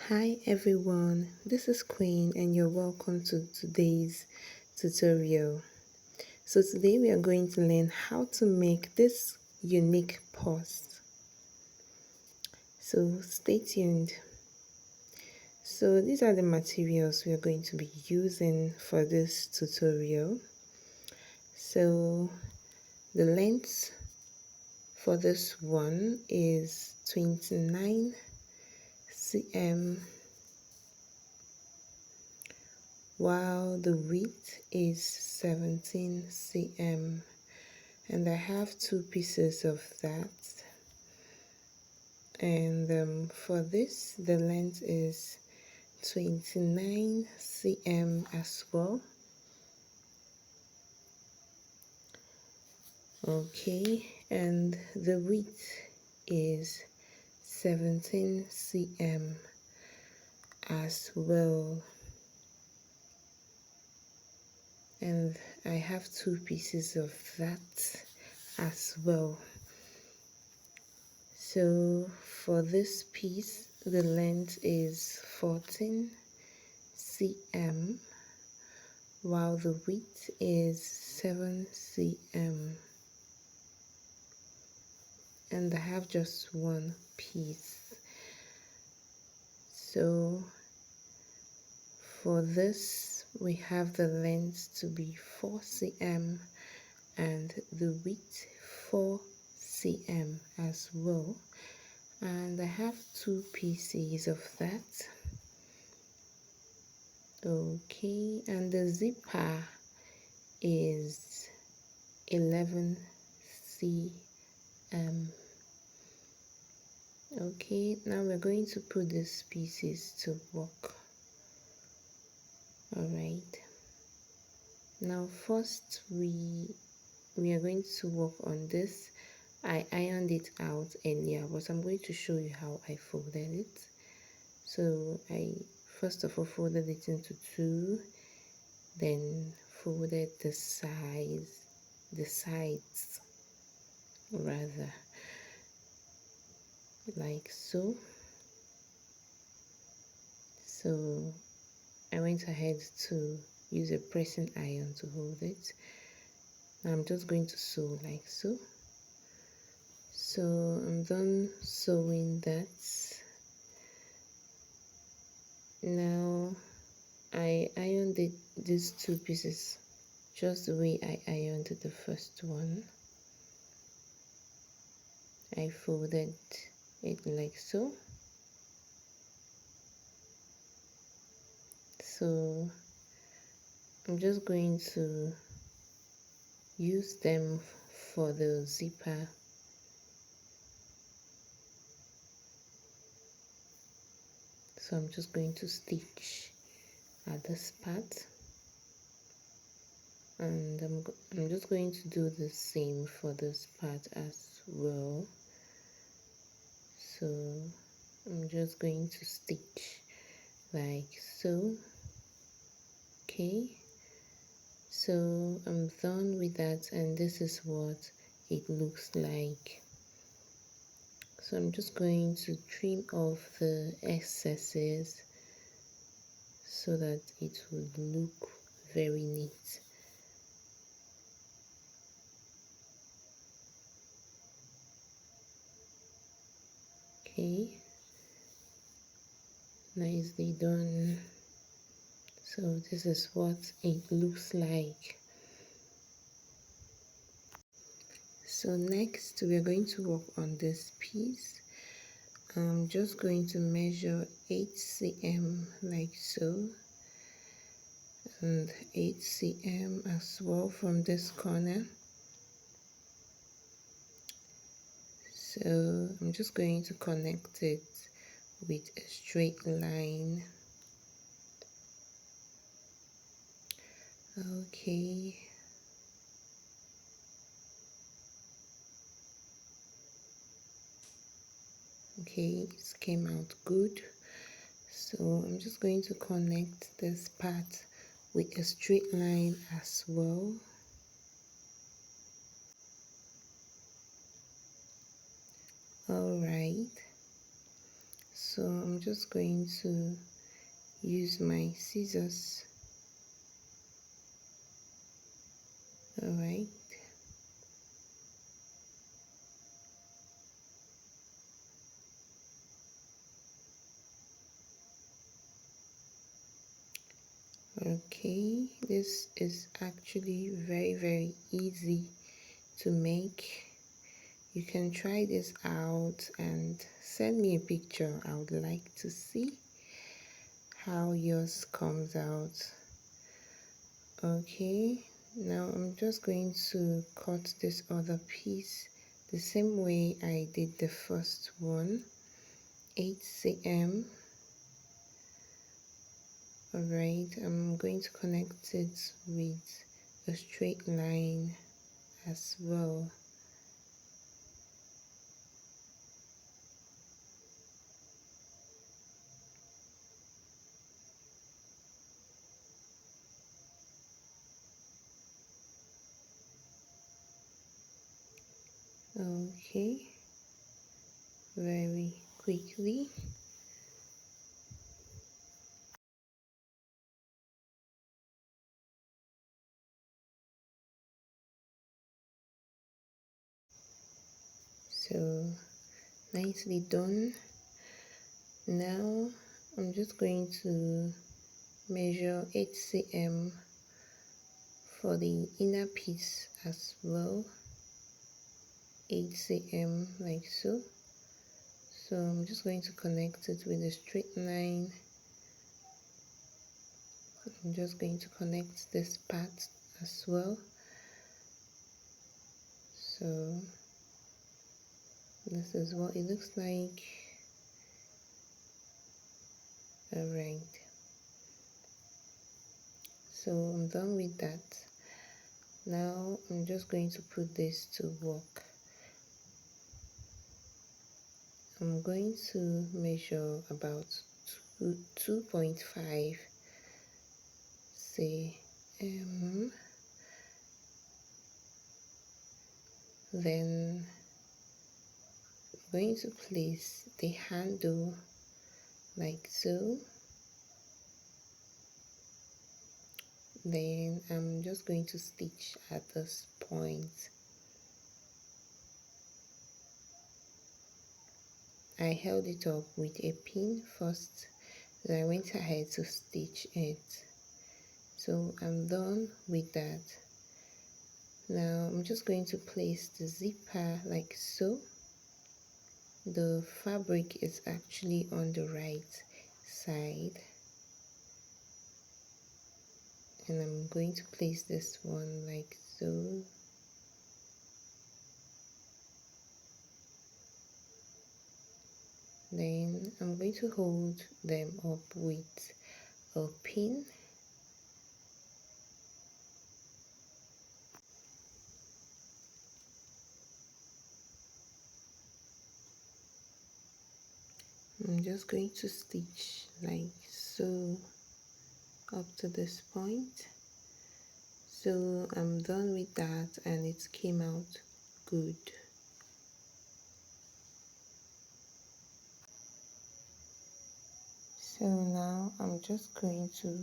Hi everyone, this is Queen and you're welcome to today's tutorial. So today we are going to learn how to make this unique purse. So stay tuned. So these are the materials we are going to be using for this tutorial. So the length for this one is 29 cm, while the width is 17 cm, and I have two pieces of that. And for this, the length is 29 cm as well. Okay, and the width is 17 cm as well. And I have two pieces of that as well. So for this piece, the length is 14 cm, while the width is 7 cm. And I have just one piece. So for this, we have the length to be 4 cm and the width 4 cm as well. And I have two pieces of that. Okay, and the zipper is 11 cm. Okay, now we're going to put these pieces to work. All right, now first we are going to work on this. I ironed it out earlier, but I'm going to show you how I folded it. So I first of all folded it into two, then folded the sides rather, like so. So I went ahead to use a pressing iron to hold it. Now I'm just going to sew like so. So I'm done sewing that. Now I ironed these two pieces just the way I ironed the first one. I folded it like so. So I'm just going to use them for the zipper. So I'm just going to stitch at this part, and I'm just going to do the same for this part as well. So I'm just going to stitch like so. Okay, so I'm done with that, and this is what it looks like. So I'm just going to trim off the excesses so that it would look very neat. Okay, nicely done. So this is what it looks like. So next we are going to work on this piece. I'm just going to measure 8 cm like so, and 8 cm as well from this corner. So I'm just going to connect it with a straight line. Okay, it came out good. So I'm just going to connect this part with a straight line as well. All right, So I'm just going to use my scissors. All right. Okay, this is actually very easy to make. You can try this out and send me a picture. I would like to see how yours comes out. Okay, now I'm just going to cut this other piece the same way I did the first one, 8 cm. Alright, I'm going to connect it with a straight line as well. Okay, very quickly. So nicely done. Now I'm just going to measure 8 cm for the inner piece as well. 8 cm like so. So I'm just going to connect it with a straight line. I'm just going to connect this part as well. So this is what it looks like. Alright, so I'm done with that. Now I'm just going to put this to work. I'm going to measure about 2.5 cm. Then I'm going to place the handle like so. Then I'm just going to stitch at this point. I held it up with a pin first, then I went ahead to stitch it. So I'm done with that. Now I'm just going to place the zipper like so. The fabric is actually on the right side, and I'm going to place this one like so. Then I'm going to hold them up with a pin. I'm just going to stitch like so up to this point. So I'm done with that, and it came out good. So now I'm just going to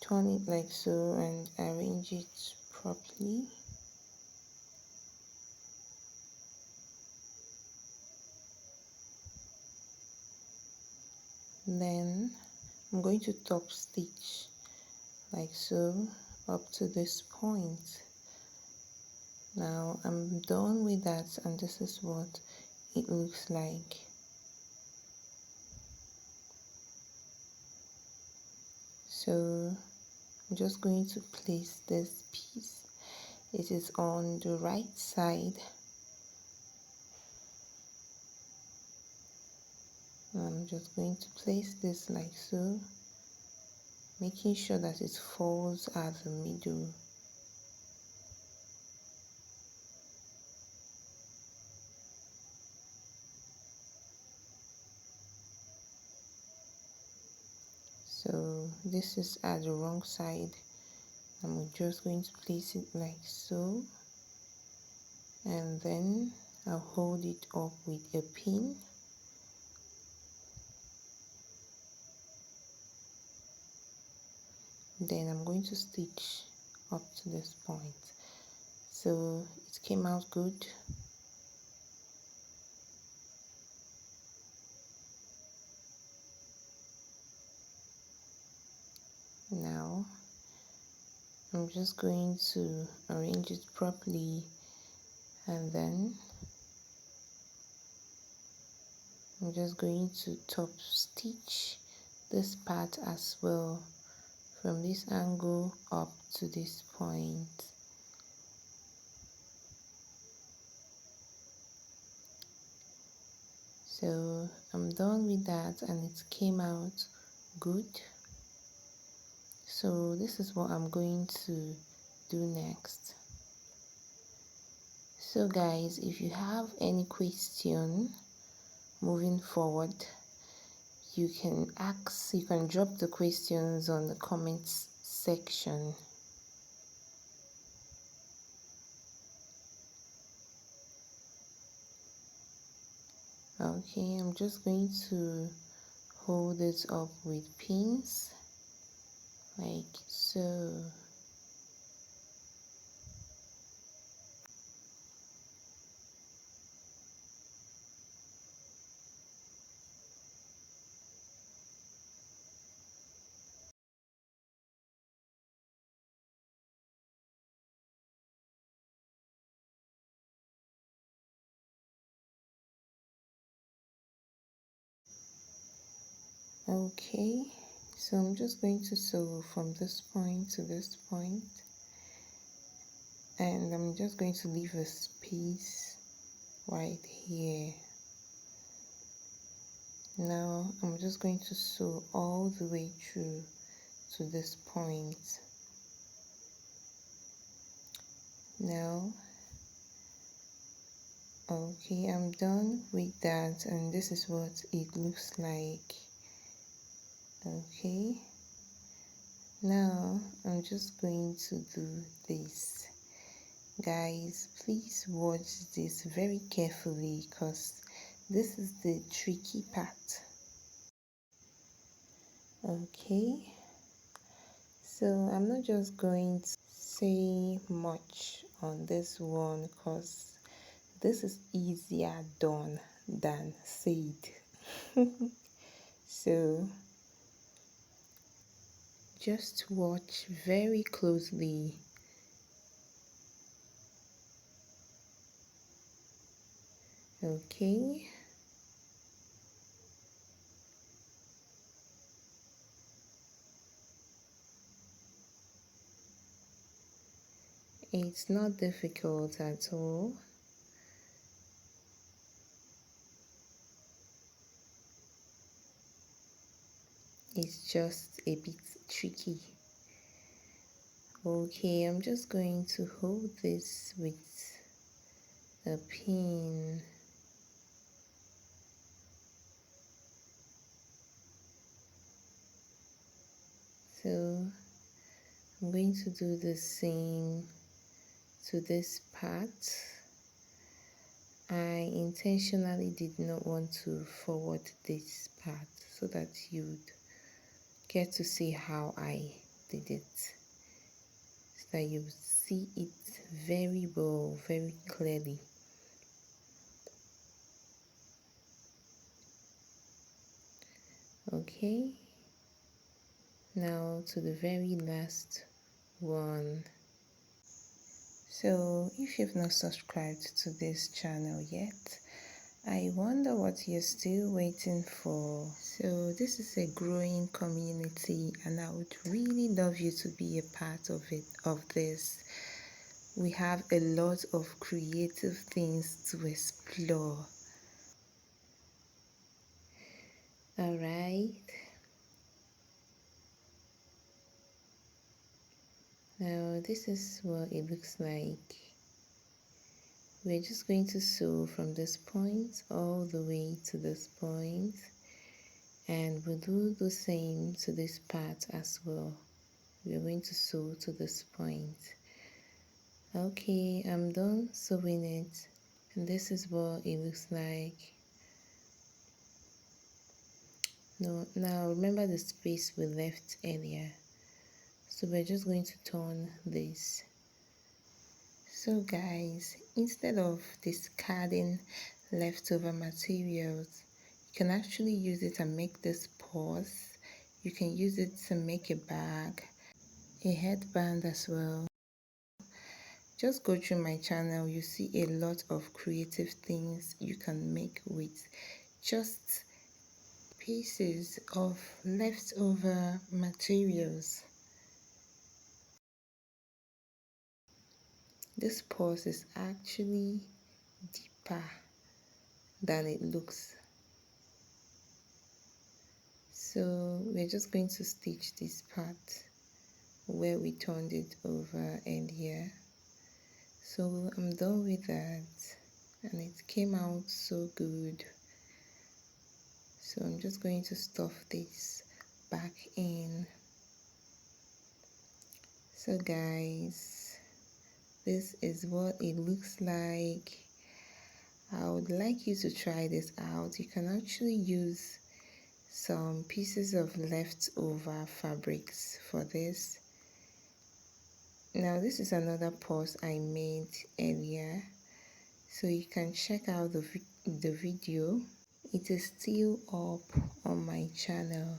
turn it like so and arrange it properly. Then I'm going to top stitch like so up to this point. Now I'm done with that, and this is what it looks like. So I'm just going to place this piece. It is on the right side. I'm just going to place this like so, making sure that it falls at the middle. So this is at the wrong side. I'm just going to place it like so, and then I'll hold it up with a pin. Then I'm going to stitch up to this point. So it came out good. Now I'm just going to arrange it properly, and then I'm just going to top stitch this part as well, from this angle up to this point. So I'm done with that, and it came out good. So this is what I'm going to do next. So guys, if you have any question moving forward, you can drop the questions on the comments section. Okay, I'm just going to hold it up with pins like so. Okay, so I'm just going to sew from this point to this point, and I'm just going to leave a space right here. Now I'm just going to sew all the way through to this point. Now, okay, I'm done with that, and this is what it looks like. Okay, now I'm just going to do this. Guys, please watch this very carefully, because this is the tricky part. Okay, so I'm not just going to say much on this one, because this is easier done than said. So just watch very closely. Okay, it's not difficult at all. It's just a bit tricky. Okay, I'm just going to hold this with a pin. So I'm going to do the same to this part. I intentionally did not want to forward this part so that you'd get to see how I did it, so that you see it very well, very clearly. Okay, now to the very last one. So if you've not subscribed to this channel yet, I wonder what you're still waiting for. So this is a growing community, and I would really love you to be a part of this. We have a lot of creative things to explore. All right. Now this is what it looks like. We're just going to sew from this point all the way to this point, and we'll do the same to this part as well. We're going to sew to this point. Okay, I'm done sewing it, and this is what it looks like. Now remember the space we left earlier, So we're just going to turn this. So guys, instead of discarding leftover materials, you can actually use it and make this purse. You can use it to make a bag, a headband as well. Just go through my channel, you see a lot of creative things you can make with just pieces of leftover materials. This purse is actually deeper than it looks. So we're just going to stitch this part where we turned it over earlier. So I'm done with that and it came out so good. So I'm just going to stuff this back in. So guys, this is what it looks like. I would like you to try this out. You can actually use some pieces of leftover fabrics for this. Now this is another purse I made earlier, so you can check out the video. It is still up on my channel.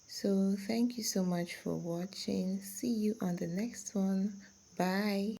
So thank you so much for watching. See you on the next one. Bye.